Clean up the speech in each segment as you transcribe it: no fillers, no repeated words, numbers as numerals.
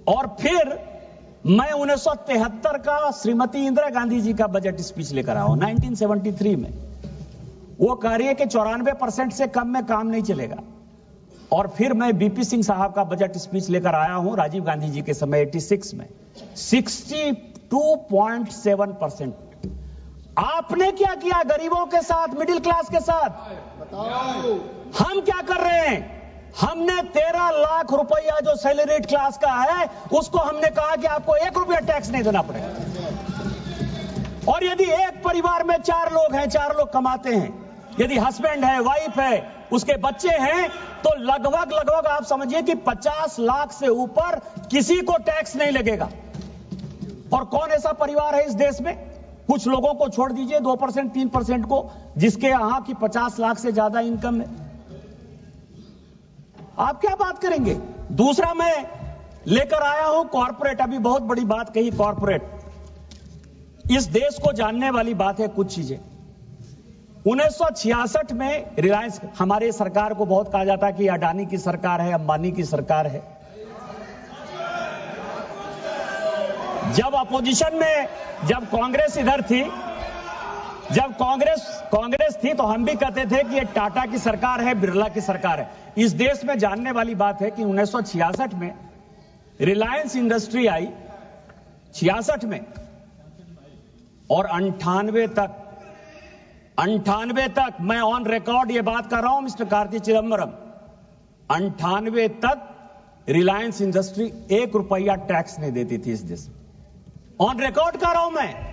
और फिर मैं 1973 का श्रीमती इंदिरा गांधी जी का बजट स्पीच लेकर आया हूं 1973 में। वो कह रही है कि 94% से कम में काम नहीं चलेगा। और फिर मैं बीपी सिंह साहब का बजट स्पीच लेकर आया हूं राजीव गांधी जी के समय 86 में 62.7%। आपने क्या किया गरीबों के साथ, मिडिल क्लास के साथ? बताओ। हम क्या कर रहे हैं? हमने 13 लाख रुपया जो सैलरीड क्लास का है उसको हमने कहा कि आपको 1 रुपया टैक्स नहीं देना पड़ेगा। और यदि एक परिवार में 4 लोग हैं, 4 लोग कमाते हैं, यदि हस्बैंड है, वाइफ है, उसके बच्चे हैं, तो लगभग आप समझिए कि 50 लाख से ऊपर किसी को टैक्स नहीं लगेगा। और कौन ऐसा परिवार है इस देश में? कुछ लोगों को छोड़ दीजिए 2%, 3% को, जिसके यहां की 50 लाख से ज्यादा इनकम है। आप क्या बात करेंगे? दूसरा मैं लेकर आया हूं कॉर्पोरेट। अभी बहुत बड़ी बात कही कॉर्पोरेट। इस देश को जानने वाली बात है कुछ चीजें। 1966 में रिलायंस, हमारे सरकार को बहुत कहा जाता है कि अडानी की सरकार है, अंबानी की सरकार है। जब अपोजिशन में, जब कांग्रेस इधर थी, जब कांग्रेस थी तो हम भी कहते थे कि ये टाटा की सरकार है, बिरला की सरकार है। इस देश में जानने वाली बात है कि 1966 में रिलायंस इंडस्ट्री आई 66 में, और 98 तक मैं ऑन रिकॉर्ड ये बात कर रहा हूं मिस्टर कार्ति चिदंबरम, 98 तक रिलायंस इंडस्ट्री 1 रुपया टैक्स नहीं देती थी इस देश में। ऑन रिकॉर्ड कर रहा हूं मैं।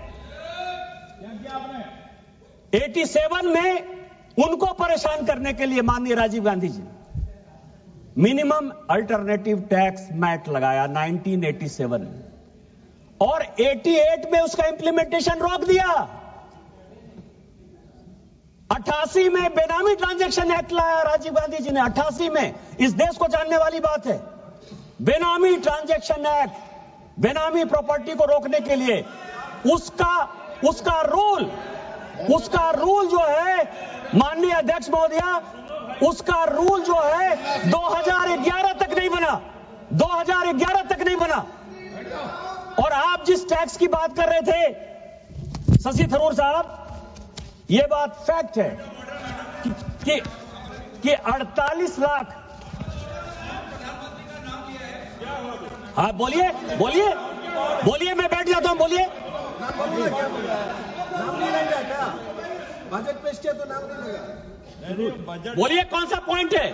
87 में उनको परेशान करने के लिए माननीय Rajiv Gandhi ji minimum alternative tax mat लगाया 1987 में, और 88 में उसका इंप्लीमेंटेशन रोक दिया। 88 में बेनामी ट्रांजैक्शन एक्ट लाया राजीव गांधी जी ने। 88 में, इस देश को जानने वाली बात है, बेनामी ट्रांजैक्शन एक्ट, बेनामी प्रॉपर्टी को रोकने के लिए उसका रूल जो है माननीय अध्यक्ष महोदया, उसका रूल जो है 2011 तक नहीं बना, 2011 तक नहीं बना। और आप जिस टैक्स की बात कर रहे थे शशि थरूर साहब, ये बात फैक्ट है कि 48 लाख। हाँ बोलिए, मैं बैठ जाता हूं, बोलिए। बजट पेश किया तो नाम नहीं लगा। बोलिए कौन सा पॉइंट है?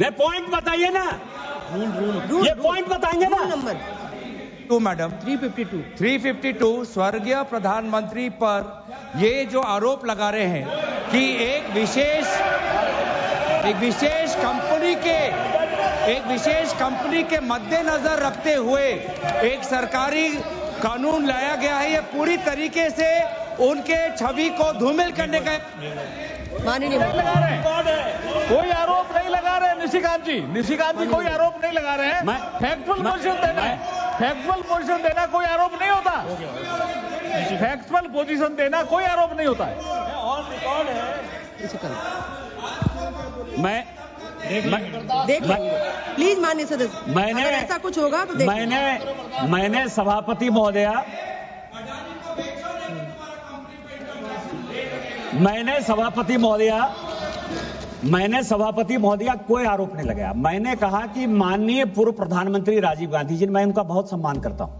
नहीं, पॉइंट बताइए ना। रूल ये पॉइंट बताएंगे ना। नंबर 2 मैडम 352 स्वर्गीय प्रधानमंत्री पर ये जो आरोप लगा रहे हैं कि एक विशेष कंपनी के मद्देनजर रखते हुए एक सरकारी कानून लाया गया है, ये पूरी तरीके से उनके छवि को धूमिल करने का माननीय कोई आरोप नहीं लगा रहे निशिकांत जी कोई आरोप नहीं लगा रहे हैं। फैक्चुअल पोजीशन देना कोई आरोप नहीं होता। फैक्चुअल पोजीशन देना कोई आरोप नहीं होता है। ऑन रिकॉर्ड है। प्लीज माननीय सदस्य, अगर ऐसा कुछ होगा तो मैंने सभापति महोदया, कोई आरोप नहीं लगाया। मैंने कहा कि माननीय पूर्व प्रधानमंत्री राजीव गांधी जी, मैं उनका बहुत सम्मान करता हूं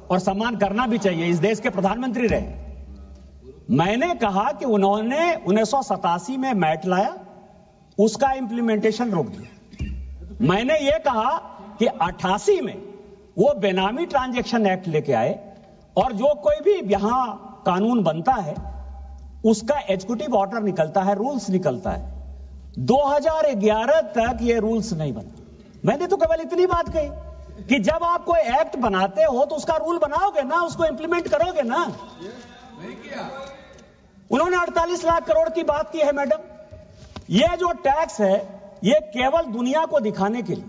और सम्मान करना भी चाहिए, इस देश के प्रधानमंत्री रहे। मैंने कहा कि उन्होंने 1987 में मैट लाया, उसका इंप्लीमेंटेशन रोक दिया। मैंने यह कहा कि 88 में वो बेनामी ट्रांजैक्शन एक्ट लेके आए, और जो कोई भी यहां कानून बनता है उसका एग्जीक्यूटिव ऑर्डर निकलता है, रूल्स निकलता है। 2011 तक ये रूल्स नहीं बना। मैंने तो केवल इतनी बात कही कि जब आप कोई एक्ट बनाते हो तो उसका रूल बनाओगे ना, उसको इंप्लीमेंट करोगे ना। उन्होंने 48 लाख करोड़ की बात की है मैडम। ये जो टैक्स है ये केवल दुनिया को दिखाने के लिए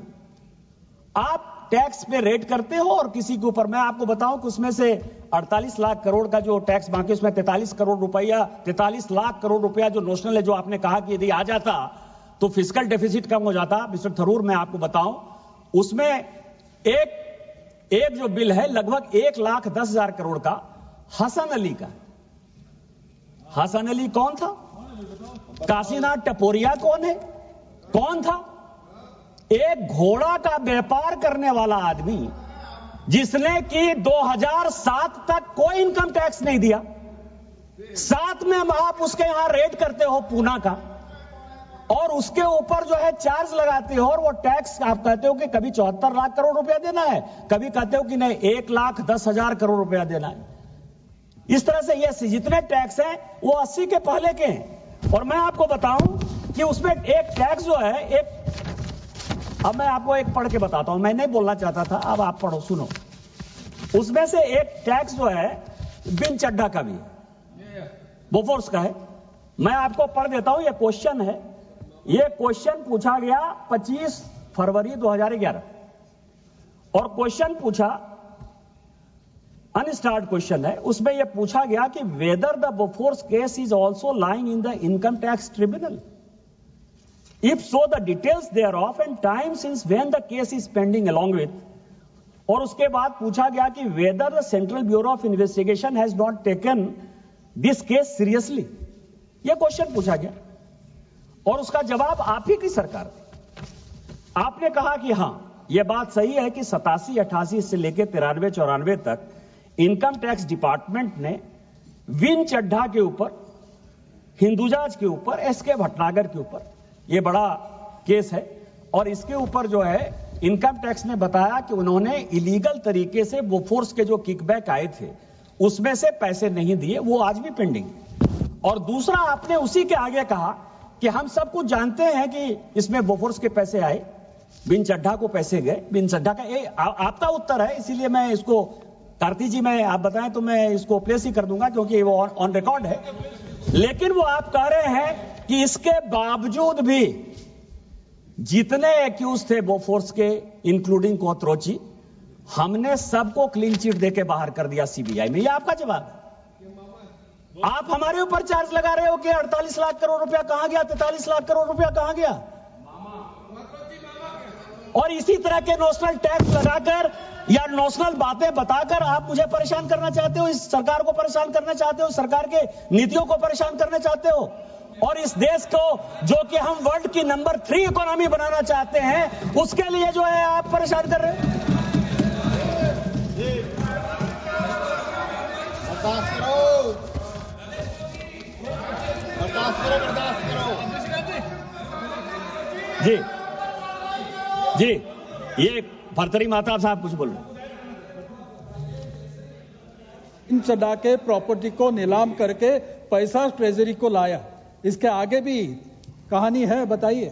आप टैक्स पे रेट करते हो, और किसी के ऊपर, मैं आपको बताऊं कि उसमें से 48 लाख करोड़ का जो टैक्स बाकी, उसमें 43 लाख करोड़ रुपया जो नोशनल है, जो आपने कहा कि यदि आ जाता तो फिस्कल डेफिसिट कम हो जाता। मिस्टर थरूर, मैं आपको बताऊं, उसमें एक जो बिल है लगभग 1,10,000 करोड़ का हसन अली का। हसन अली कौन था? काशीनाथ टपोरिया कौन है? कौन था? एक घोड़ा का व्यापार करने वाला आदमी जिसने कि 2007 तक कोई इनकम टैक्स नहीं दिया। साथ में आप उसके यहां रेड करते हो पूना का, और उसके ऊपर जो है चार्ज लगाते हो, और वो टैक्स आप कहते हो कि कभी 74 लाख करोड़ रुपया देना है, कभी कहते हो कि नहीं 1,10,000 करोड़ रुपया देना है। इस तरह से ये जितने टैक्स हैं वो 80 के पहले के हैं। और मैं आपको बताऊं कि उसमें एक टैक्स जो है, अब मैं आपको एक पढ़ के बताता हूं, मैं नहीं बोलना चाहता था, अब आप पढ़ो सुनो। उसमें से एक टैक्स जो है बिन चड्ढा का भी है, बोफोर्स का है। मैं आपको पढ़ देता हूं, ये क्वेश्चन है। ये क्वेश्चन पूछा गया 25 फरवरी 2011, और क्वेश्चन पूछा, अनस्टार्ट क्वेश्चन है। उसमें यह पूछा गया कि whether the Bofors case is also lying in the income tax tribunal, if so the details there of and time since when the case is pending along with. और उसके बाद पूछा गया कि whether the Central Bureau of Investigation has not taken this case seriously. यह question पूछा गया और उसका जवाब आप ही की सरकार दी। आपने कहा कि हां यह बात सही है कि 87, 88 से लेकर 93, 94 तक इनकम टैक्स डिपार्टमेंट ने विन चड्ढा के ऊपर, हिंदुजाज के ऊपर, एसके भटनागर के ऊपर, यह बड़ा केस है, और इसके ऊपर जो है इनकम टैक्स ने बताया कि उन्होंने इलीगल तरीके से बोफोर्स के जो किकबैक आए थे उसमें से पैसे नहीं दिए, वो आज भी पेंडिंग। और दूसरा, आपने उसी के आगे कहा कि हम सब कुछ जानते हैं कि इसमें बोफोर्स के पैसे आए, बिन चड्ढा को पैसे गए। बिन चड्ढा का आपका उत्तर है, इसीलिए मैं इसको, कार्ति जी मैं आप बताएं तो मैं इसको प्लेस ही कर दूंगा क्योंकि वो ऑन रिकॉर्ड है। लेकिन वो आप कह रहे हैं कि इसके बावजूद भी जितने एक्यूज थे बोफोर्स के, इंक्लूडिंग कोत्रोची, हमने सबको क्लीन चिट देके बाहर कर दिया सीबीआई में। ये आपका जवाब है। आप हमारे ऊपर चार्ज लगा रहे हो कि 48 लाख करोड़ रुपया कहां गया, 43 लाख करोड़ रुपया कहां गया। और इसी तरह के नोशनल टैक्स लगाकर या नोशनल बातें बताकर आप मुझे परेशान करना चाहते हो, इस सरकार को परेशान करना चाहते हो, सरकार के नीतियों को परेशान करना चाहते हो, और इस देश को जो कि हम वर्ल्ड की नंबर 3 इकोनॉमी बनाना चाहते हैं उसके लिए जो है आप परेशान कर रहे हैं। बर्दाश्त करो, बर्दाश्त करो, बर्दाश्त करो। जी जी, ये भर्तरी माता साहब कुछ बोल रहे। इन चढ़ा के प्रॉपर्टी को नीलाम करके पैसा ट्रेजरी को लाया, इसके आगे भी कहानी है, बताइए।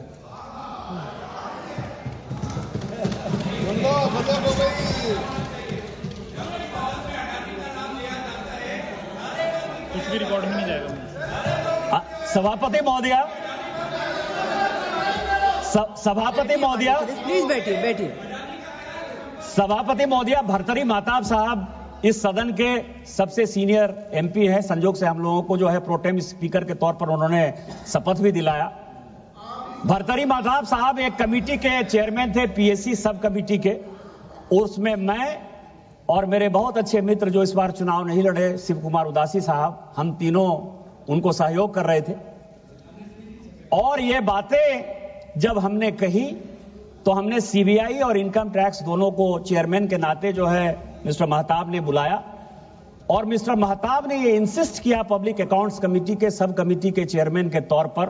कुछ भी रिकॉर्ड में नहीं जाएगा। सभापति महोदया, सभापति महोदया, प्लीज बैठिए, बैठिए। सभापति महोदया, भर्तरी माताब साहब इस सदन के सबसे सीनियर एमपी है। संजोग से हम लोगों को जो है प्रोटेम स्पीकर के तौर पर उन्होंने शपथ भी दिलाया। भर्तरी माताब साहब एक कमेटी के चेयरमैन थे, पीएससी सब कमेटी के। उसमें मैं और मेरे बहुत अच्छे मित्र जो इस बार चुनाव नहीं लड़े, शिव कुमार उदासी साहब, हम तीनों उनको सहयोग कर रहे थे। और ये बातें जब हमने कही तो हमने सीबीआई और इनकम टैक्स दोनों को चेयरमैन के नाते जो है मिस्टर महताब ने बुलाया, और मिस्टर महताब ने ये इंसिस्ट किया पब्लिक अकाउंट्स कमेटी के सब कमेटी के चेयरमैन के तौर पर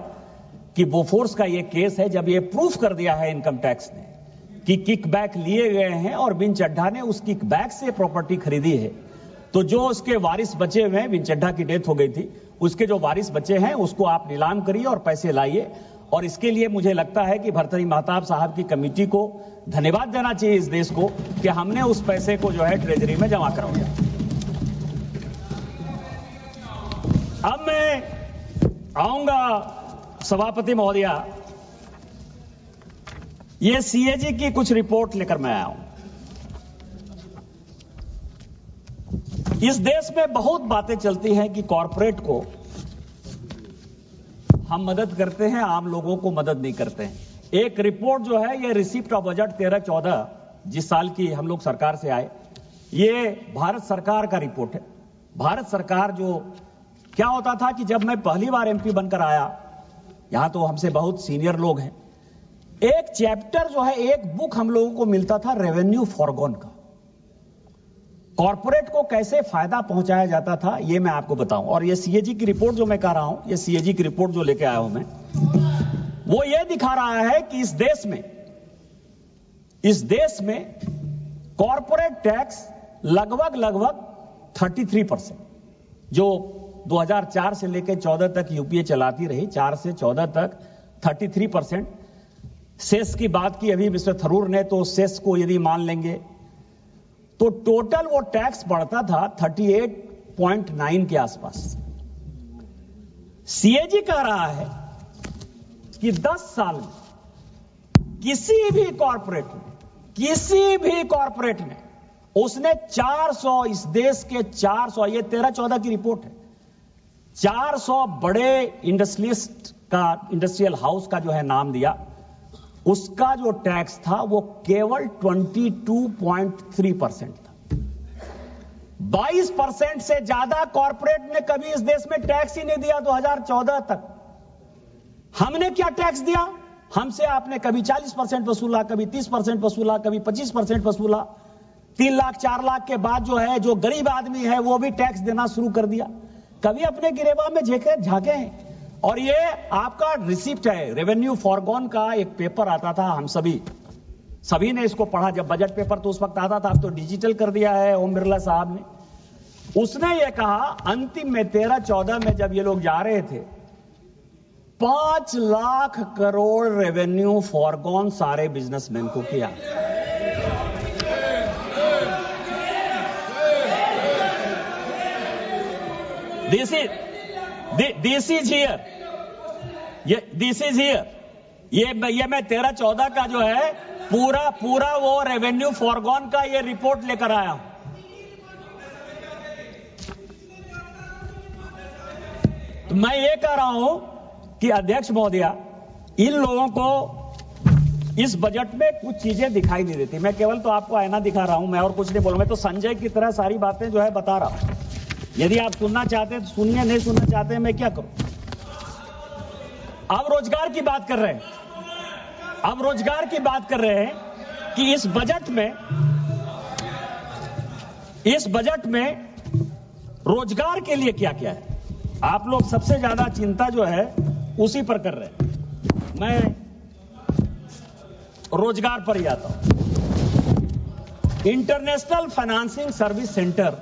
कि बोफोर्स का ये केस है, जब ये प्रूफ कर दिया है इनकम टैक्स ने कि किकबैक लिए गए हैं और बिन चड्ढा ने उस किकबैक से प्रॉपर्टी खरीदी है, तो जो उसके वारिस बचे हुए हैं, बिन चड्ढा की डेथ हो गई थी, उसके जो वारिस बचे हैं उसको आप नीलाम करिए और पैसे लाइए। और इसके लिए मुझे लगता है कि भर्तरी महताब साहब की कमेटी को धन्यवाद देना चाहिए इस देश को कि हमने उस पैसे को जो है ट्रेजरी में जमा करवाया। अब मैं आऊंगा सभापति महोदया, ये सीएजी की कुछ रिपोर्ट लेकर मैं आया हूं। इस देश में बहुत बातें चलती हैं कि कॉरपोरेट को हम मदद करते हैं, आम लोगों को मदद नहीं करते हैं। एक रिपोर्ट जो है ये रिसिप्ट ऑफ बजट 13-14 जिस साल की हम लोग सरकार से आए, ये भारत सरकार का रिपोर्ट है। भारत सरकार जो क्या होता था कि जब मैं पहली बार एमपी बनकर आया, यहां तो हमसे बहुत सीनियर लोग हैं, एक चैप्टर जो है, एक बुक हम लोगों को मिलता था रेवेन्यू फॉरगॉन का। कॉर्पोरेट को कैसे फायदा पहुंचाया जाता था ये मैं आपको बताऊं। और ये सीएजी की रिपोर्ट जो मैं कह रहा हूं, ये सीएजी की रिपोर्ट जो लेके आया हूं मैं, वो ये दिखा रहा है कि इस देश में कॉर्पोरेट टैक्स लगभग 33%, जो 2004 से लेकर 14 तक यूपीए चलाती रही, 4 से 14 तक 33%। सेस की बात की अभी मिस्टर थरूर ने, तो सेस को यदि मान लेंगे तो टोटल वो टैक्स बढ़ता था 38.9 के आसपास। सीएजी कह रहा है कि 10 साल में किसी भी कॉर्पोरेट ने उसने 400, इस देश के 400, ये 13-14 की रिपोर्ट है, 400 बड़े इंडस्ट्रियल हाउस का जो है नाम दिया, उसका जो टैक्स था वो केवल 22.3% था। 22% से ज्यादा कॉर्पोरेट ने कभी इस देश में टैक्स ही नहीं दिया 2014 तक। हमने क्या टैक्स दिया? हमसे आपने कभी 40% वसूला, कभी 30% वसूला, कभी 25% वसूला। 3 लाख 4 लाख के बाद जो है, जो गरीब आदमी है वो भी टैक्स देना शुरू कर दिया। कभी अपने गिरेबा में झांके हैं। और ये आपका रिसिप्ट है, रेवेन्यू फॉरगॉन का एक पेपर आता था, हम सभी ने इसको पढ़ा। जब बजट पेपर तो उस वक्त आता था, अब तो डिजिटल कर दिया है ओम बिरला साहब ने। उसने ये कहा अंतिम में 13-14 में जब ये लोग जा रहे थे, 5 लाख करोड़ रेवेन्यू फॉरगॉन सारे बिजनेसमैन को किया। This is here. ये मैं 13-14 का जो है पूरा वो रेवेन्यू फॉरगॉन का ये रिपोर्ट लेकर आया हूं। तो मैं ये कह रहा हूं कि अध्यक्ष महोदया, इन लोगों को इस बजट में कुछ चीजें दिखाई नहीं देती। मैं केवल तो आपको आईना दिखा रहा हूं, मैं और कुछ नहीं बोल रहा। मैं तो संजय की तरह सारी बातें जो है बता रहा हूं। यदि आप सुनना चाहते हैं तो सुनिए, नहीं सुनना चाहते हैं मैं क्या करूं। अब रोजगार की बात कर रहे हैं कि इस बजट में रोजगार के लिए क्या क्या है। आप लोग सबसे ज्यादा चिंता जो है उसी पर कर रहे हैं। मैं रोजगार पर ही आता हूं। इंटरनेशनल फाइनेंसिंग सर्विस सेंटर,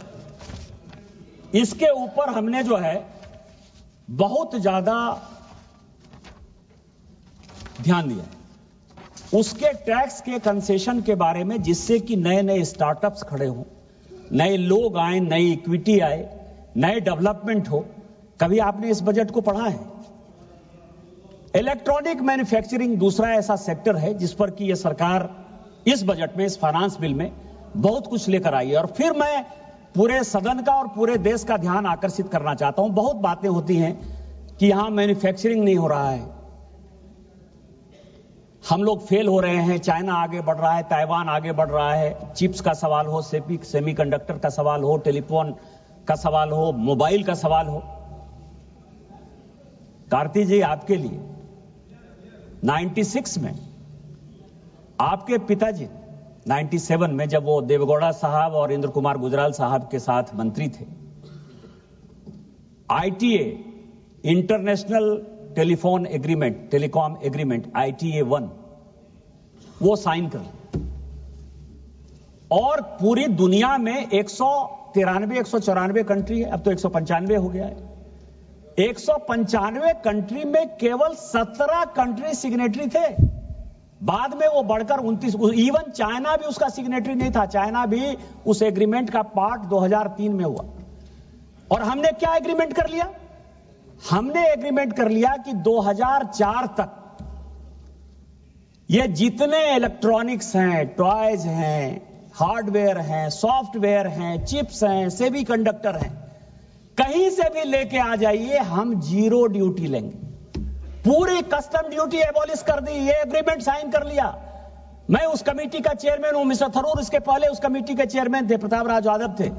इसके ऊपर हमने जो है बहुत ज्यादा ध्यान दिया। उसके टैक्स के कंसेशन के बारे में, जिससे कि नए स्टार्टअप्स खड़े हों, नए लोग आए, नई इक्विटी आए, नए डेवलपमेंट हो। कभी आपने इस बजट को पढ़ा है? इलेक्ट्रॉनिक मैन्युफैक्चरिंग दूसरा ऐसा सेक्टर है जिस पर कि यह सरकार इस बजट में, इस फाइनेंस बिल में बहुत कुछ लेकर आई है। और फिर मैं पूरे सदन का और पूरे देश का ध्यान आकर्षित करना चाहता हूं। बहुत बातें होती हैं कि यहां मैन्युफैक्चरिंग नहीं हो रहा है, हम लोग फेल हो रहे हैं, चाइना आगे बढ़ रहा है, ताइवान आगे बढ़ रहा है। चिप्स का सवाल हो, सेमीकंडक्टर का सवाल हो, टेलीफोन का सवाल हो, मोबाइल का सवाल हो। कार्ति जी, आपके लिए 96 में आपके पिताजी 97 में जब वो देवेगौड़ा साहब और इंद्र कुमार गुजराल साहब के साथ मंत्री थे, ITA international telephone agreement, telecom agreement ITA 1 वो साइन कर, और पूरी दुनिया में 194 कंट्री है, अब तो 195 हो गया है। 195 कंट्री में केवल 17 कंट्री सिग्नेटरी थे। बाद में वो बढ़कर 29, इवन चाइना भी उसका सिग्नेटरी नहीं था। चाइना भी उस एग्रीमेंट का पार्ट 2003 में हुआ। और हमने क्या एग्रीमेंट कर लिया? हमने एग्रीमेंट कर लिया कि 2004 तक ये जितने इलेक्ट्रॉनिक्स हैं, टॉयज हैं, हार्डवेयर हैं, सॉफ्टवेयर हैं, चिप्स हैं, सेमीकंडक्टर हैं, कहीं से भी लेके आ जाइए, हम 0 ड्यूटी लेंगे। पूरी कस्टम ड्यूटी एबॉलिश कर दी, ये एग्रीमेंट साइन कर लिया। मैं उस कमेटी का चेयरमैन हूं, मिस्टर थरूर इसके पहले उस कमेटी के चेयरमैन थे, प्रताप राज यादव थे।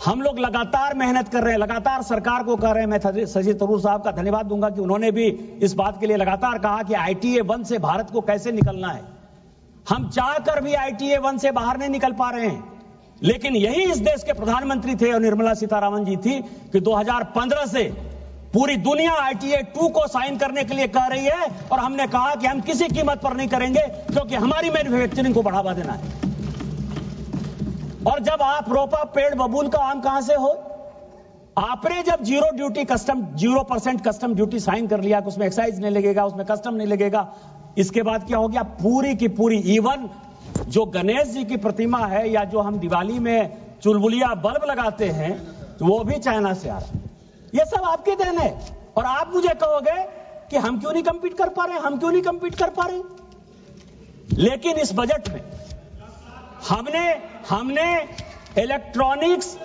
हम लोग लगातार मेहनत कर रहे हैं, लगातार सरकार को कह रहे हैं। मैं शशि थरूर साहब का धन्यवाद दूंगा कि उन्होंने भी इस बात के लिए लगातार कहा कि ITA 1 से भारत को कैसे निकलना है। हम चाहकर भी ITA 1 से बाहर नहीं निकल पा रहे हैं, लेकिन यही इस देश के प्रधानमंत्री थे और निर्मला सीतारामन जी थी कि 2015 से पूरी दुनिया ITA 2 को साइन करने के लिए कह रही है, और हमने कहा कि हम किसी कीमत पर नहीं करेंगे क्योंकि हमारी मैन्युफैक्चरिंग को बढ़ावा देना है। और जब आप रोपा पेड़ बबूल का आम कहां से हो? आपने जब 0% कस्टम ड्यूटी साइन कर लिया कि उसमें एक्साइज नहीं लगेगा, उसमें कस्टम नहीं लगेगा, इसके बाद क्या हो गया? पूरी की पूरी, इवन जो गणेश जी की प्रतिमा है या जो हम दिवाली में चुलबुलिया बल्ब लगाते हैं, तो वो भी चाइना से आ रहा है। ये सब आपकी देन है। और आप मुझे कहोगे कि हम क्यों नहीं कंपीट कर पा रहे, हम क्यों नहीं कंपीट कर पा रहे। लेकिन इस बजट में हमने इलेक्ट्रॉनिक्स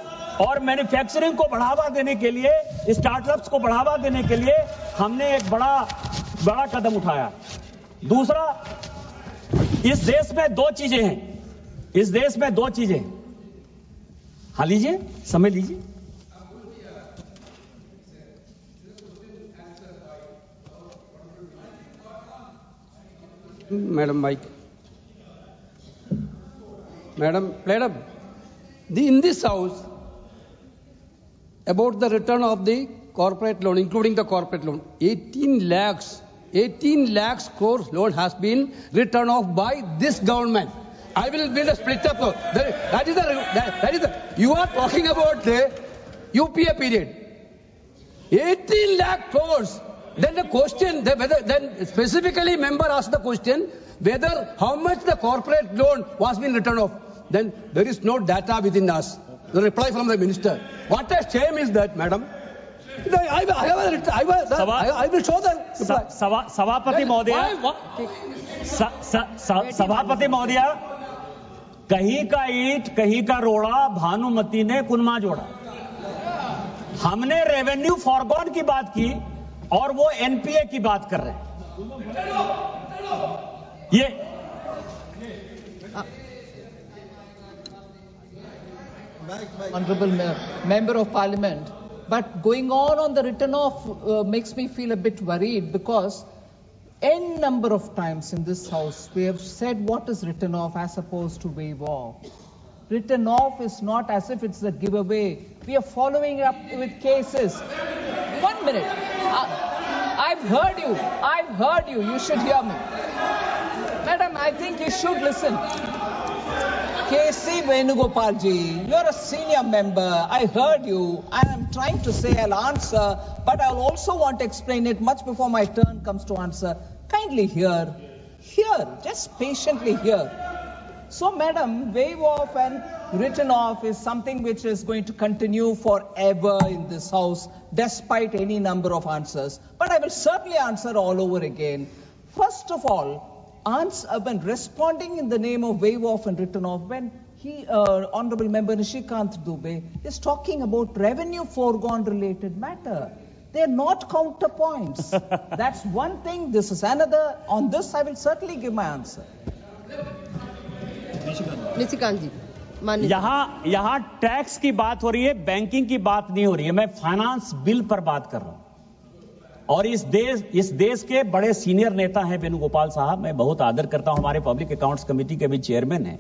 और मैन्युफैक्चरिंग को बढ़ावा देने के लिए, स्टार्टअप्स को बढ़ावा देने के लिए हमने एक बड़ा कदम उठाया। दूसरा, इस देश में दो चीजें हैं, इस देश में दो चीजें। हाँ लीजिए, समय लीजिए। Madam Mike. Madam, in this house, about the return of the corporate loan, including the corporate loan, 18 lakhs crores loan has been written off by this government. I will build a split up. That is the, you are talking about the UPA period. 18 lakh crores. Then the question, then specifically member asked the question whether how much the corporate loan was being written off. Then there is no data within us. The reply from the minister. What a shame is that, madam. I will show the reply. सभापति महोदया, कहीं का ईंट कहीं का रोड़ा, भानुमति ने कुनमा जोड़ा। हमने रेवेन्यू फॉरगॉन की बात की और वो NPA की बात कर रहे हैं। ये Honorable Member of Parliament, but going on the written off makes me feel a bit worried, because n number of times in this house we have said what is written off as opposed to waive off. Written off is not as if it's a giveaway. We are following up with cases. 1 minute. I've heard you. You should hear me. Madam, I think you should listen. KC Venugopal ji, you're a senior member. I heard you. And I'm trying to say I'll answer, but I'll also want to explain it much before my turn comes to answer. Kindly hear. Just patiently hear. So, madam, waive off and written off is something which is going to continue forever in this house, despite any number of answers. But I will certainly answer all over again. First of all, when responding in the name of waive off and written off, when Honorable Member Nishikant Dubey is talking about revenue foregone related matter, they are not counterpoints. That's one thing. This is another. On this, I will certainly give my answer. Nishikant जी, यहाँ tax की बात हो रही है, banking की बात नहीं हो रही है। मैं फाइनेंस बिल पर बात कर रहा हूं। और इस देश के बड़े सीनियर नेता हैं वेणुगोपाल साहब, मैं बहुत आदर करता हूं, हमारे पब्लिक अकाउंट्स कमेटी के भी चेयरमैन हैं।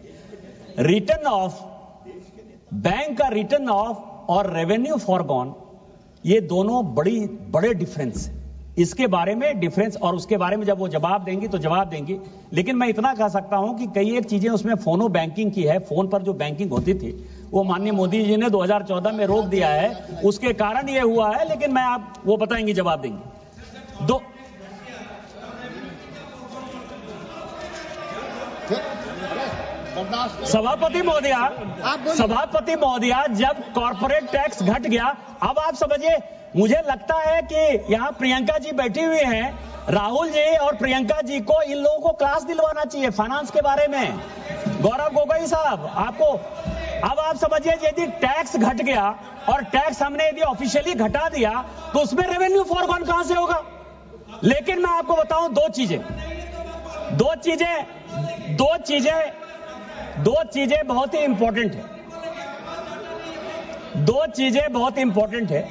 रिटर्न ऑफ, बैंक का रिटर्न ऑफ और रेवेन्यू फॉरगॉन, ये दोनों बड़े डिफरेंस है। इसके बारे में डिफरेंस, और उसके बारे में जब वो जवाब देंगी तो जवाब देंगी। लेकिन मैं इतना कह सकता हूं कि कई एक चीजें उसमें फोनो बैंकिंग की है, फोन पर जो बैंकिंग होती थी वो माननीय मोदी जी ने 2014 में रोक दिया है, उसके कारण ये हुआ है। लेकिन मैं आप वो बताएंगी, जवाब देंगे। दो सभापति महोदया, जब कॉर्पोरेट टैक्स घट गया, अब आप समझिए, मुझे लगता है कि यहाँ प्रियंका जी बैठी हुई हैं, राहुल जी और प्रियंका जी को, इन लोगों को क्लास दिलवाना चाहिए फाइनेंस के बारे में। गौरव गोगोई साहब, आपको अब आप समझिए, यदि टैक्स घट गया और टैक्स हमने यदि ऑफिशियली घटा दिया तो उसमें रेवेन्यू फॉरगॉन कहां से होगा। लेकिन मैं आपको बताऊं दो चीजें। दो चीजें बहुत ही इंपॉर्टेंट है। दो चीजें बहुत इंपॉर्टेंट है।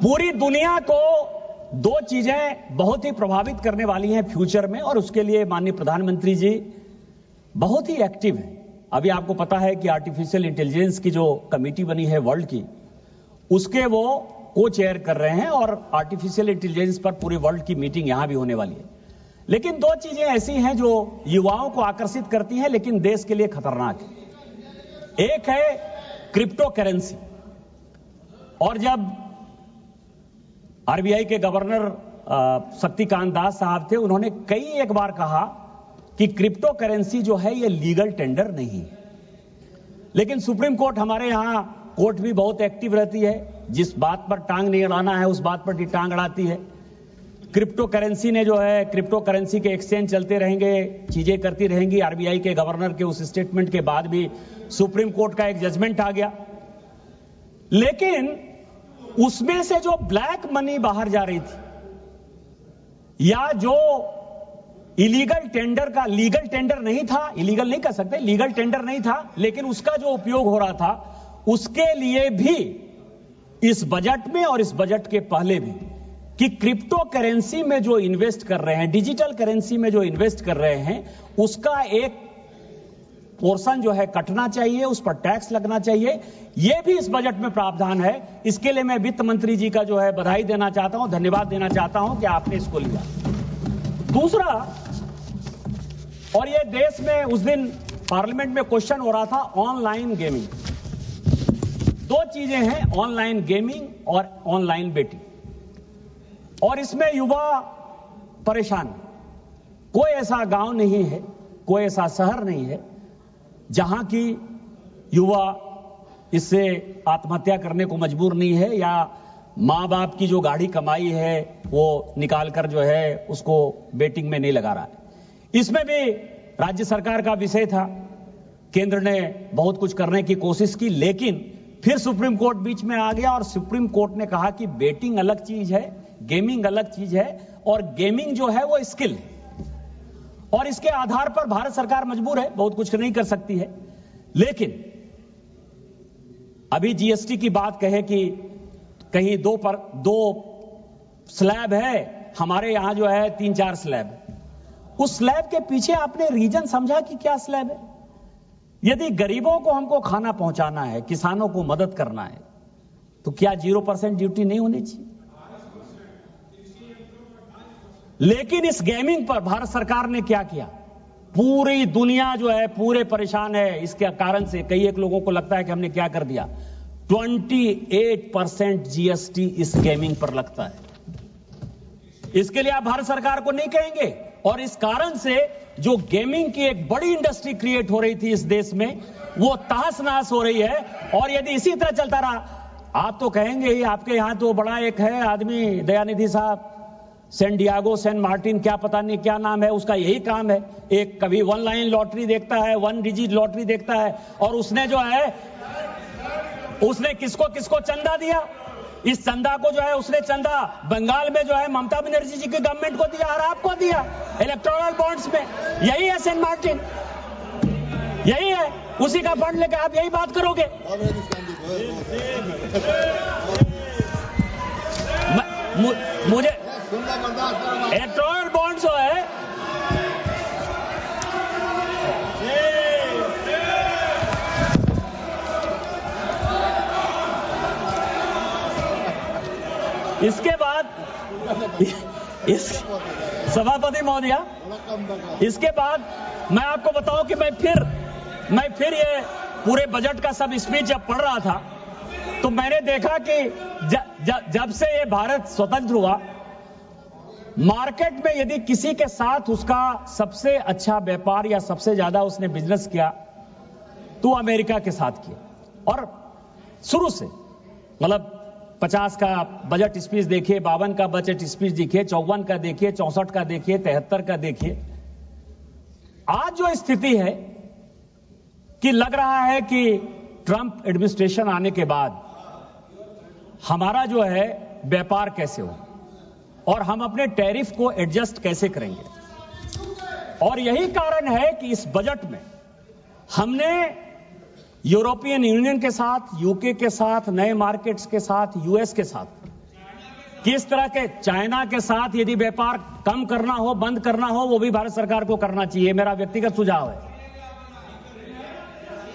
पूरी दुनिया को दो चीजें बहुत ही प्रभावित करने वाली हैं फ्यूचर में, और उसके लिए माननीय प्रधानमंत्री जी बहुत ही एक्टिव हैं। अभी आपको पता है कि आर्टिफिशियल इंटेलिजेंस की जो कमेटी बनी है वर्ल्ड की, उसके वो को चेयर कर रहे हैं, और आर्टिफिशियल इंटेलिजेंस पर पूरे वर्ल्ड की मीटिंग यहां भी होने वाली है। लेकिन दो चीजें ऐसी हैं जो युवाओं को आकर्षित करती हैं लेकिन देश के लिए खतरनाक है। एक है क्रिप्टो करेंसी, और जब आरबीआई के गवर्नर शक्तिकांत दास साहब थे, उन्होंने एक बार कहा कि क्रिप्टो करेंसी जो है ये लीगल टेंडर नहीं है। लेकिन सुप्रीम कोर्ट, हमारे यहां कोर्ट भी बहुत एक्टिव रहती है, जिस बात पर टांग नहीं अड़ाना है उस बात पर भी टांग अड़ाती है। क्रिप्टो करेंसी ने जो है, क्रिप्टो करेंसी के एक्सचेंज चलते रहेंगे, चीजें करती रहेंगी। आरबीआई के गवर्नर के उस स्टेटमेंट के बाद भी सुप्रीम कोर्ट का एक जजमेंट आ गया। लेकिन उसमें से जो ब्लैक मनी बाहर जा रही थी, या जो इलीगल टेंडर का, लीगल टेंडर नहीं था, इलीगल नहीं कर सकते, लीगल टेंडर नहीं था, लेकिन उसका जो उपयोग हो रहा था, उसके लिए भी इस बजट में और इस बजट के पहले भी, कि क्रिप्टो करेंसी में जो इन्वेस्ट कर रहे हैं, डिजिटल करेंसी में जो इन्वेस्ट कर रहे हैं, उसका एक पोर्शन जो है कटना चाहिए, उस पर टैक्स लगना चाहिए। यह भी इस बजट में प्रावधान है। इसके लिए मैं वित्त मंत्री जी का जो है बधाई देना चाहता हूं, धन्यवाद देना चाहता हूं कि आपने इसको लिया। दूसरा, और ये देश में उस दिन पार्लियामेंट में क्वेश्चन हो रहा था, ऑनलाइन गेमिंग। दो चीजें हैं, ऑनलाइन गेमिंग और ऑनलाइन बेटिंग, और इसमें युवा परेशान। कोई ऐसा गांव नहीं है, कोई ऐसा शहर नहीं है जहां की युवा इससे आत्महत्या करने को मजबूर नहीं है, या मां बाप की जो गाढ़ी कमाई है वो निकालकर जो है उसको बेटिंग में नहीं लगा रहा है। इसमें भी राज्य सरकार का विषय था। केंद्र ने बहुत कुछ करने की कोशिश की, लेकिन फिर सुप्रीम कोर्ट बीच में आ गया, और सुप्रीम कोर्ट ने कहा कि बेटिंग अलग चीज है, गेमिंग अलग चीज है, और गेमिंग जो है वो स्किल है, और इसके आधार पर भारत सरकार मजबूर है, बहुत कुछ नहीं कर सकती है। लेकिन अभी जीएसटी की बात कहे कि कहीं दो स्लैब है, हमारे यहां जो है 3-4 स्लैब। उस स्लैब के पीछे आपने रीजन समझा कि क्या स्लैब है? यदि गरीबों को हमको खाना पहुंचाना है, किसानों को मदद करना है, तो क्या 0% ड्यूटी नहीं होनी चाहिए? लेकिन इस गेमिंग पर भारत सरकार ने क्या किया? पूरी दुनिया जो है पूरे परेशान है इसके कारण से। कई एक लोगों को लगता है कि हमने क्या कर दिया। 28% जीएसटी इस गेमिंग पर लगता है। इसके लिए आप भारत सरकार को नहीं कहेंगे, और इस कारण से जो गेमिंग की एक बड़ी इंडस्ट्री क्रिएट हो रही थी इस देश में, वो तहस नहस हो रही है। और यदि इसी तरह चलता रहा, आप तो कहेंगे ही, आपके यहां तो बड़ा एक है आदमी, दयानिधि साहब, सेंट डियागो, सेंट मार्टिन, क्या पता नहीं क्या नाम है उसका, यही काम है। एक कभी ऑनलाइन लॉटरी देखता है, 1 डिजिट लॉटरी देखता है, और उसने जो है उसने किसको किसको चंदा दिया। इस चंदा को जो है उसने चंदा बंगाल में जो है ममता बनर्जी जी की गवर्नमेंट को दिया, और आपको दिया इलेक्टोरल बॉन्ड्स में। यही है सेंट मार्टिन, यही है, उसी का फंड लेकर आप यही बात करोगे। मुझे इलेक्टोरल बॉन्ड्स जो है, इसके बाद सभापति महोदया, इसके बाद मैं आपको बताऊं कि मैं फिर ये पूरे बजट का सब स्पीच जब पढ़ रहा था, तो मैंने देखा कि जब से ये भारत स्वतंत्र हुआ, मार्केट में यदि किसी के साथ उसका सबसे अच्छा व्यापार या सबसे ज्यादा उसने बिजनेस किया, तो अमेरिका के साथ किया। और शुरू से, मतलब 50 का बजट स्पीच देखिए, 52 का बजट स्पीच देखिए, 54 का देखिए, 64 का देखिए, 73 का देखिए। आज जो स्थिति है कि लग रहा है कि ट्रंप एडमिनिस्ट्रेशन आने के बाद हमारा जो है व्यापार कैसे हो, और हम अपने टैरिफ को एडजस्ट कैसे करेंगे। और यही कारण है कि इस बजट में हमने यूरोपियन यूनियन के साथ, यूके के साथ, नए मार्केट्स के साथ, यूएस के साथ, किस तरह के चाइना के साथ यदि व्यापार कम करना हो, बंद करना हो, वो भी भारत सरकार को करना चाहिए, मेरा व्यक्तिगत सुझाव है।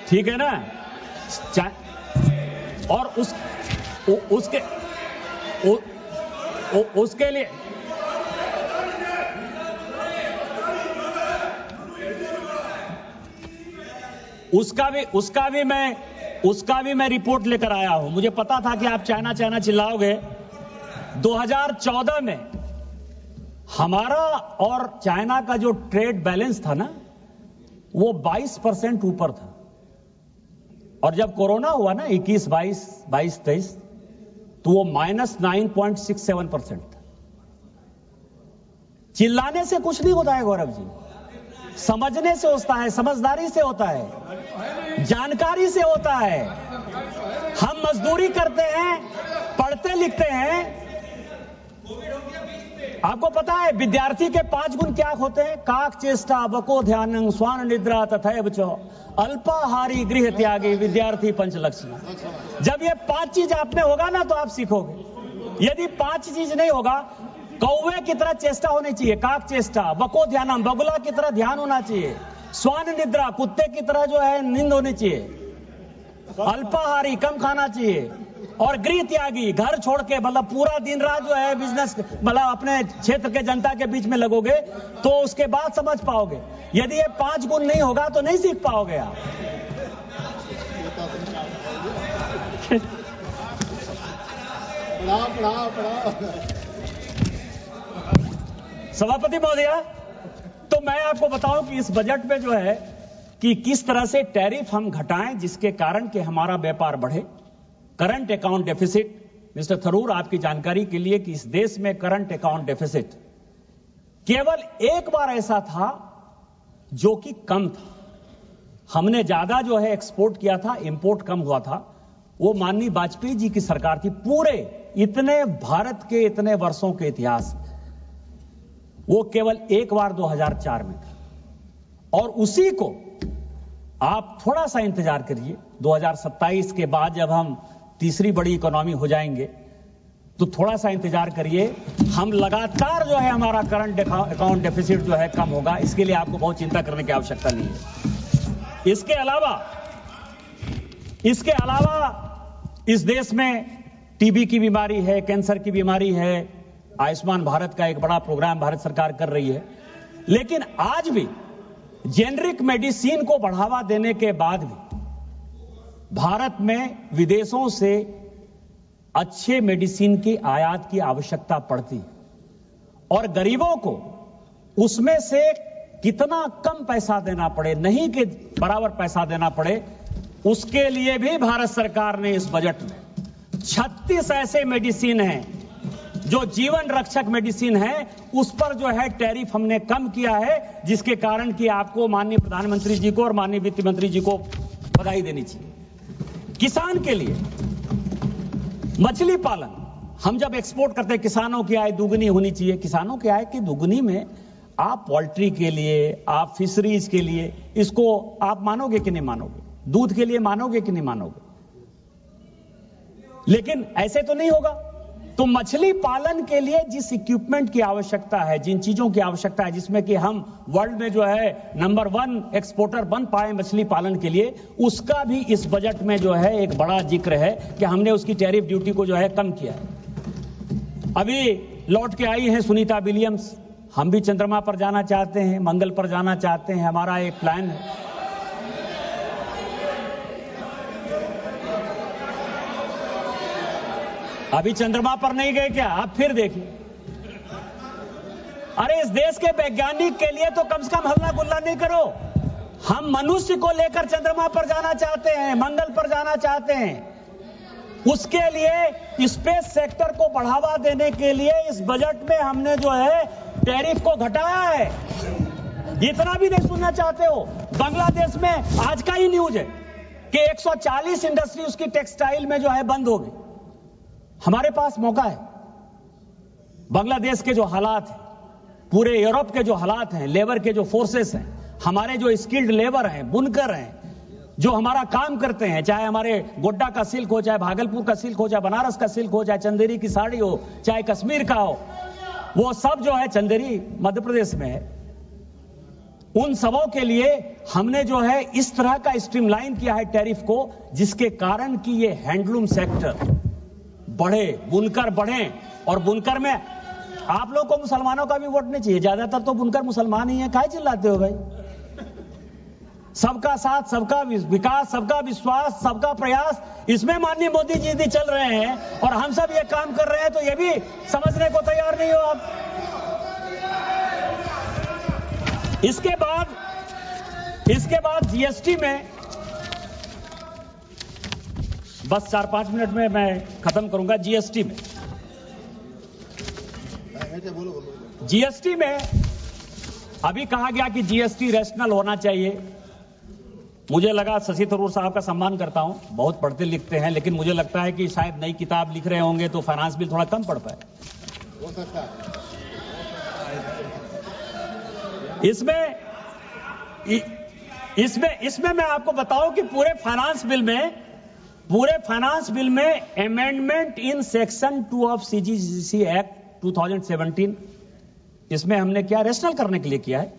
ठीक है ना? और उसके लिए उसका भी मैं रिपोर्ट लेकर आया हूं। मुझे पता था कि आप चाइना चाइना चिल्लाओगे। 2014 में हमारा और चाइना का जो ट्रेड बैलेंस था ना, वो 22% ऊपर था। और जब कोरोना हुआ ना 21-22-23, तो वो -9.67% था। चिल्लाने से कुछ नहीं होता है गौरव जी, समझने से होता है, समझदारी से होता है, जानकारी से होता है। हम मजदूरी करते हैं, पढ़ते लिखते हैं। आपको पता है विद्यार्थी के 5 गुण क्या होते हैं? काक चेष्टा, बको ध्यानं, स्वान निद्रा तथैव च, अल्पाहारी गृह त्यागी, विद्यार्थी पंचलक्षण। जब ये 5 चीज आप में होगा ना तो आप सीखोगे। यदि 5 चीज नहीं होगा, कौवे की तरह चेष्टा होनी चाहिए, काक चेष्टा, बको ध्यानम, बगुला की तरह ध्यान होना चाहिए, स्वान निद्रा, कुत्ते की तरह जो है नींद होनी चाहिए, अल्पाहारी, कम खाना चाहिए, और गृह त्यागी, घर छोड़ के, मतलब पूरा दिन रात जो है बिजनेस, मतलब अपने क्षेत्र के जनता के बीच में लगोगे तो उसके बाद समझ पाओगे। यदि ये 5 गुण नहीं होगा तो नहीं सीख पाओगे आप। सभापति महोदय, तो मैं आपको बताऊं कि इस बजट में जो है कि किस तरह से टैरिफ हम घटाएं जिसके कारण कि हमारा व्यापार बढ़े। Current account deficit, mister Tharoor, आपकी जानकारी के लिए कि इस देश में करंट अकाउंट डेफिसिट केवल एक बार ऐसा था जो कि कम था। हमने ज्यादा जो है एक्सपोर्ट किया था, इंपोर्ट कम हुआ था। वो माननीय वाजपेयी जी की सरकार थी। पूरे इतने भारत के इतने वर्षों के इतिहास, वो केवल एक बार 2004 में था। और उसी को आप थोड़ा सा इंतजार करिए, 2027 के बाद जब हम तीसरी बड़ी इकोनॉमी हो जाएंगे तो थोड़ा सा इंतजार करिए, हम लगातार जो है हमारा करंट अकाउंट डेफिसिट जो है कम होगा। इसके लिए आपको बहुत चिंता करने की आवश्यकता नहीं है। इसके अलावा इस देश में टीबी की बीमारी है, कैंसर की बीमारी है। आयुष्मान भारत का एक बड़ा प्रोग्राम भारत सरकार कर रही है। लेकिन आज भी जेनरिक मेडिसिन को बढ़ावा देने के बाद भी भारत में विदेशों से अच्छे मेडिसिन की आयात की आवश्यकता पड़ती है। और गरीबों को उसमें से कितना कम पैसा देना पड़े, नहीं कि बराबर पैसा देना पड़े, उसके लिए भी भारत सरकार ने इस बजट में 36 ऐसे मेडिसिन हैं जो जीवन रक्षक मेडिसिन है, उस पर जो है टैरिफ हमने कम किया है, जिसके कारण कि आपको माननीय प्रधानमंत्री जी को और माननीय वित्त मंत्री जी को बधाई देनी चाहिए। किसान के लिए मछली पालन, हम जब एक्सपोर्ट करते हैं, किसानों की आय दुगनी होनी चाहिए। किसानों की आय की दुगनी में आप पोल्ट्री के लिए, आप फिशरीज के लिए, इसको आप मानोगे कि नहीं मानोगे? दूध के लिए मानोगे कि नहीं मानोगे? लेकिन ऐसे तो नहीं होगा। तो मछली पालन के लिए जिस इक्विपमेंट की आवश्यकता है, जिन चीजों की आवश्यकता है, जिसमें कि हम वर्ल्ड में जो है नंबर 1 एक्सपोर्टर बन पाए मछली पालन के लिए, उसका भी इस बजट में जो है एक बड़ा जिक्र है कि हमने उसकी टैरिफ ड्यूटी को जो है कम किया है। अभी लौट के आई हैं सुनीता विलियम्स। हम भी चंद्रमा पर जाना चाहते हैं, मंगल पर जाना चाहते हैं, हमारा एक प्लान है। अभी चंद्रमा पर नहीं गए क्या? आप फिर देखिए। अरे इस देश के वैज्ञानिक के लिए तो कम से कम हल्ला गुल्ला नहीं करो। हम मनुष्य को लेकर चंद्रमा पर जाना चाहते हैं, मंगल पर जाना चाहते हैं। उसके लिए स्पेस सेक्टर को बढ़ावा देने के लिए इस बजट में हमने जो है टैरिफ को घटाया है। इतना भी नहीं सुनना चाहते हो? बांग्लादेश में आज का ही न्यूज है कि 140 इंडस्ट्री उसकी टेक्सटाइल में जो है बंद हो गई। हमारे पास मौका है। बांग्लादेश के जो हालात हैं, पूरे यूरोप के जो हालात हैं, लेबर के जो फोर्सेस हैं, हमारे जो स्किल्ड लेबर हैं, बुनकर हैं, जो हमारा काम करते हैं, चाहे हमारे गोड्डा का सिल्क हो, चाहे भागलपुर का सिल्क हो, चाहे बनारस का सिल्क हो, चाहे चंदेरी की साड़ी हो, चाहे कश्मीर का हो, वो सब जो है चंदेरी मध्य प्रदेश में है। उन सबों के लिए हमने जो है इस तरह का स्ट्रीमलाइन किया है टैरिफ को, जिसके कारण कि ये हैंडलूम सेक्टर बढ़े, बुनकर बढ़े। और बुनकर में आप लोग को मुसलमानों का भी वोट नहीं चाहिए, ज्यादातर तो बुनकर मुसलमान ही है, काहे चिल्लाते हो भाई? सबका साथ, सबका विकास, सबका विश्वास, सबका प्रयास, इसमें माननीय मोदी जी चल रहे हैं और हम सब ये काम कर रहे हैं, तो ये भी समझने को तैयार नहीं हो आप। इसके बाद जीएसटी में, बस 4-5 मिनट में मैं खत्म करूंगा। जीएसटी में अभी कहा गया कि जीएसटी रैशनल होना चाहिए। मुझे लगा, शशि थरूर साहब का सम्मान करता हूं, बहुत पढ़ते लिखते हैं, लेकिन मुझे लगता है कि शायद नई किताब लिख रहे होंगे तो फाइनेंस बिल थोड़ा कम पढ़ पाए। इसमें मैं आपको बताऊं कि पूरे फाइनेंस बिल में amendment in section 2 of CGC act 2017, इसमें हमने क्या रैशनल करने के लिए किया है।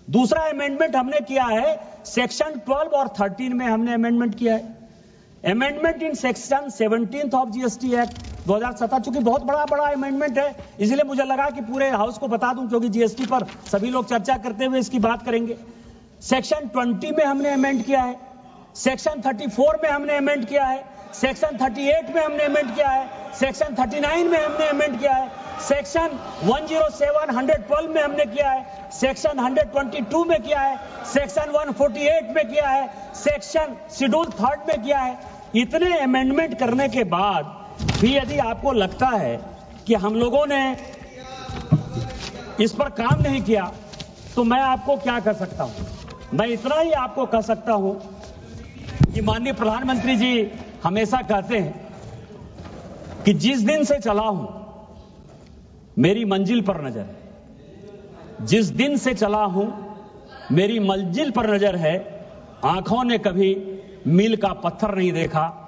दूसरा अमेंडमेंट हमने किया है सेक्शन 12 और 13 में हमने अमेंडमेंट किया है। Amendment in section 17 of GST act 2017, चूंकि बहुत बड़ा अमेंडमेंट है, इसलिए मुझे लगा कि पूरे हाउस को बता दूं, क्योंकि जीएसटी पर सभी लोग चर्चा करते हुए इसकी बात करेंगे। सेक्शन 20 में हमने अमेंड किया है, सेक्शन 34 में हमने अमेंड किया है, सेक्शन 38 में हमने अमेंड किया है, सेक्शन 39 में हमने अमेंड किया है, सेक्शन 107, 112 में हमने किया है, सेक्शन 122 में किया है, सेक्शन 148 में किया है, सेक्शन शेड्यूल 3 में किया है। इतने अमेंडमेंट करने के बाद भी यदि आपको लगता है कि हम लोगों ने इस पर काम नहीं किया, तो मैं आपको क्या कर सकता हूं? मैं इतना ही आपको कह सकता हूं कि माननीय प्रधानमंत्री जी हमेशा कहते हैं कि जिस दिन से चला हूं मेरी मंजिल पर नजर है, जिस दिन से चला हूं मेरी मंजिल पर नजर है, आंखों ने कभी मील का पत्थर नहीं देखा।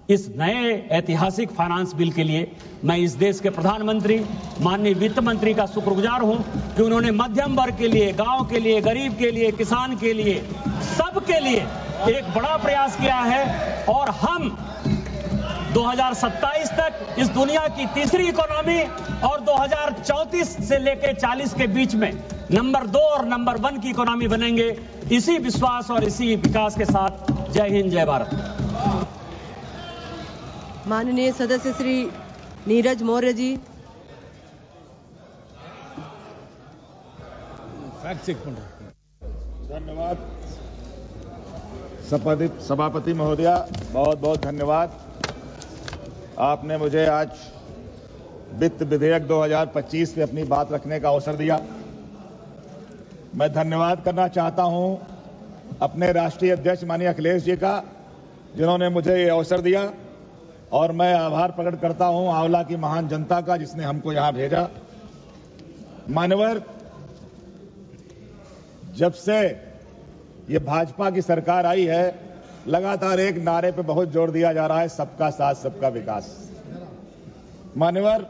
इस नए ऐतिहासिक फाइनेंस बिल के लिए मैं इस देश के प्रधानमंत्री माननीय वित्त मंत्री का शुक्रगुजार हूं कि उन्होंने मध्यम वर्ग के लिए, गांव के लिए, गरीब के लिए, किसान के लिए, सबके लिए एक बड़ा प्रयास किया है। और हम 2027 तक इस दुनिया की तीसरी इकोनॉमी और 2034 से लेकर 40 के बीच में नंबर 2 और नंबर 1 की इकोनॉमी बनेंगे। इसी विश्वास और इसी विकास के साथ जय हिंद, जय भारत। माननीय सदस्य श्री नीरज मौर्य जी। धन्यवाद सभापति महोदया, बहुत बहुत धन्यवाद। आपने मुझे आज वित्त विधेयक 2025 पे अपनी बात रखने का अवसर दिया। मैं धन्यवाद करना चाहता हूं अपने राष्ट्रीय अध्यक्ष माननीय अखिलेश जी का, जिन्होंने मुझे ये अवसर दिया, और मैं आभार प्रकट करता हूं आंवला की महान जनता का, जिसने हमको यहां भेजा। मान्यवर, जब से ये भाजपा की सरकार आई है, लगातार एक नारे पे बहुत जोर दिया जा रहा है, सबका साथ सबका विकास। मान्यवर,